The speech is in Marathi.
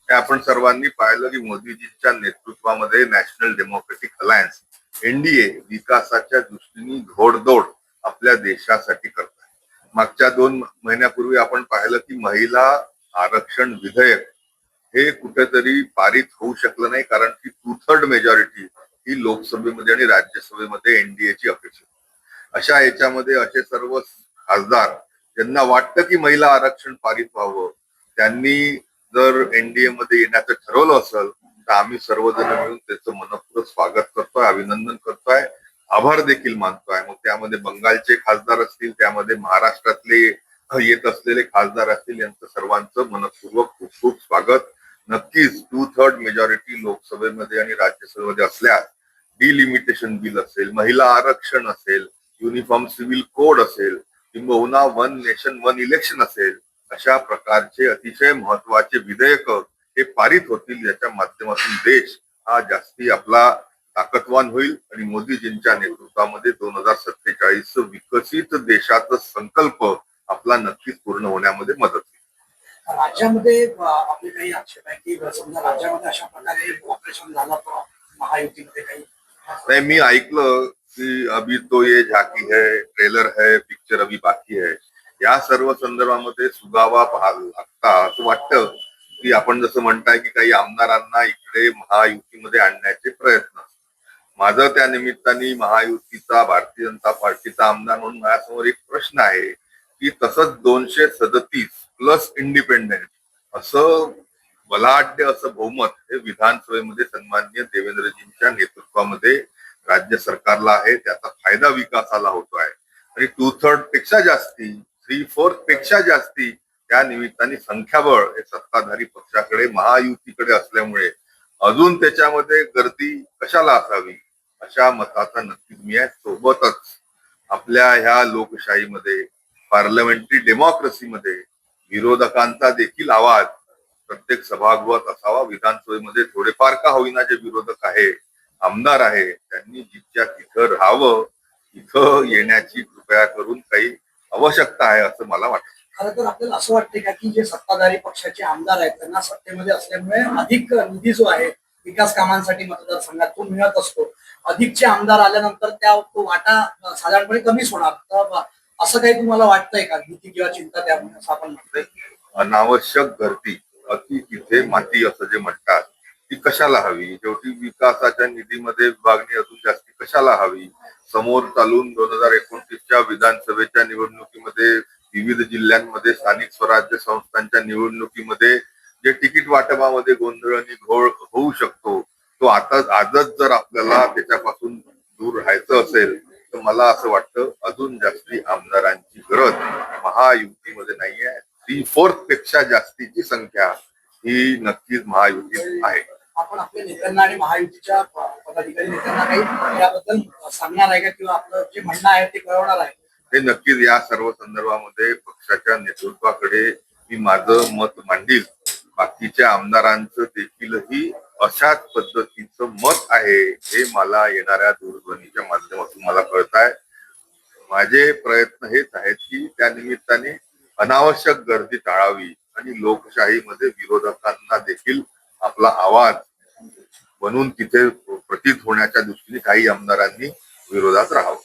हे आपण सर्वांनी पाहिलं की मोदीजींच्या नेतृत्वामध्ये नॅशनल डेमोक्रेटिक अलायन्स एनडीए विकासाच्या दृष्टीने घोडदौड आपल्या देशासाठी करत आहे. मागच्या 2 महिन्यापूर्वी आपण पाहिलं की महिला आरक्षण विधेयक हे कुठेतरी पारित होऊ शकलं नाही, कारण की 2/3 मेजॉरिटी ही लोकसभेमध्ये आणि राज्यसभेमध्ये एनडीएची अपेक्षा. अशा याच्यामध्ये असे सर्व खासदार ज्यांना वाटतं की महिला आरक्षण पारित व्हावं, त्यांनी जर एनडीए मध्ये येण्याचं ठरवलं असेल तर आम्ही सर्वजण मिळून त्याचं मनपूर्वक स्वागत करतोय, अभिनंदन करतोय, आभार देखील मानतोय. मग त्यामध्ये बंगालचे खासदार असतील, त्यामध्ये महाराष्ट्रातले येत असलेले खासदार असतील, यांचं सर्वांचं मनपूर्वक खूप खूप स्वागत. नक्कीच 2/3 मेजॉरिटी लोकसभेमध्ये आणि राज्यसभेमध्ये असल्यास डिलिमिटेशन बिल असेल, महिला आरक्षण असेल, युनिफॉर्म सिव्हिल कोड असेल, किंबहुना 1 नेशन 1 इलेक्शन असेल, अशा प्रकारचे अतिशय महत्वाचे विधेयक हे पारित होतील, ज्याच्या माध्यमातून देश हा जास्ती आपला ताकदवान होईल आणि मोदीजींच्या नेतृत्वामध्ये 2047 विकसित देशाचा संकल्प आपला नक्कीच पूर्ण होण्यामध्ये मदत होईल. राज्यामध्ये आपले काही आक्षेप आहे की समजा राज्यामध्ये अशा प्रकारे ऑपरेशन झालं तर महायुतीमध्ये काही नाही, मी ऐकलं की अभी तो ये झाकी है, ट्रेलर है, पिक्चर अभी बाकी है, या सर्व संदर्भामध्ये सुगावा लागता असं वाटतं की आपण जसं म्हणताय की काही आमदारांना इकडे महायुतीमध्ये आणण्याचे प्रयत्न. माझं त्या निमित्ताने महायुतीचा, भारतीय जनता पार्टीचा आमदार म्हणून माझ्यासमोर एक प्रश्न आहे की तसंच 237 प्लस इंडिपेंडेंट असं बलाढ्य असं बहुमत हे विधानसभेमध्ये सन्माननीय देवेंद्रजींच्या नेतृत्वामध्ये राज्य सरकारला आहे, त्याचा फायदा विकासाला होतो आहे. आणि 2/3 पेक्षा जास्ती, 3/4 पेक्षा जास्ती त्या निमित्ताने संख्याबळ हे सत्ताधारी पक्षाकडे, महायुतीकडे असल्यामुळे अजून त्याच्यामध्ये गर्दी कशाला असावी अशा मताचा नक्कीच मी आहे. सोबतच आपल्या ह्या लोकशाहीमध्ये, पार्लमेंटरी डेमोक्रेसीमध्ये विरोधकांचा देखील आवाज प्रत्येक सभागृहात असावा. विधानसभेमध्ये थोडेफार का होईना जे विरोधक आहे, आमदार आहे, त्यांनी जिथच्या तिथं राहावं, इथं येण्याची कृपया करून काही आवश्यकता आहे असं मला वाटतं. खरं तर आपल्याला असं वाटते का की जे सत्ताधारी पक्षाचे आमदार आहेत त्यांना सत्तेमध्ये असल्यामुळे अधिक निधी जो आहे विकास कामांसाठी मतदारसंघात तो मिळत असतो, अधिकचे आमदार आल्यानंतर त्या तो वाटा साधारणपणे कमीच होणार, तर असं काही तुम्हाला वाटतंय का, भीती किंवा चिंता त्यामुळे असं आपण म्हणतोय? अनावश्यक गर्दी अति तिथे माती असं जे म्हणतात, ती कशाला हवी? शेवटी विकासाच्या निधीमध्ये विभागणी अजून जास्ती कशाला हवी? समोर चालून 2029च्या विधानसभेच्या निवडणुकीमध्ये, विविध जिल्ह्यांमध्ये स्थानिक स्वराज्य संस्थांच्या निवडणुकीमध्ये जे तिकीट वाटपामध्ये गोंधळ आणि घोळ होऊ शकतो, तो आजच जर आपल्याला त्याच्यापासून दूर राहायचं असेल तर मला असं वाटतं अजून जास्ती आमदारांची गरज महायुतीमध्ये नाहीये. 3/4 पेक्षा जास्तीची संख्या ही नक्कीच महायुतीत आहे. आपण आपल्या नेत्यांना आणि महायुतीच्या पदाधिकारी नेत्यांना काही याबद्दल सांगणार आहे का, किंवा आपलं जे म्हणणं आहे ते कळवणार आहे? हे नक्कीच या सर्व संदर्भामध्ये पक्षाच्या नेतृत्वाकडे मी माझं मत मांडील. बाकीच्या आमदारांचं देखीलही अशाच पद्धतीचं मत आहे हे मला येणाऱ्या दूरध्वनीच्या माध्यमातून मला कळत आहे. माझे प्रयत्न हेच आहेत की त्या निमित्ताने अनावश्यक गर्दी टाळावी आणि लोकशाहीमध्ये विरोधकांना देखील आपला आवाज बनून तिथे प्रतीत होण्याच्या दृष्टीने काही आमदारांनी विरोधात राहावं.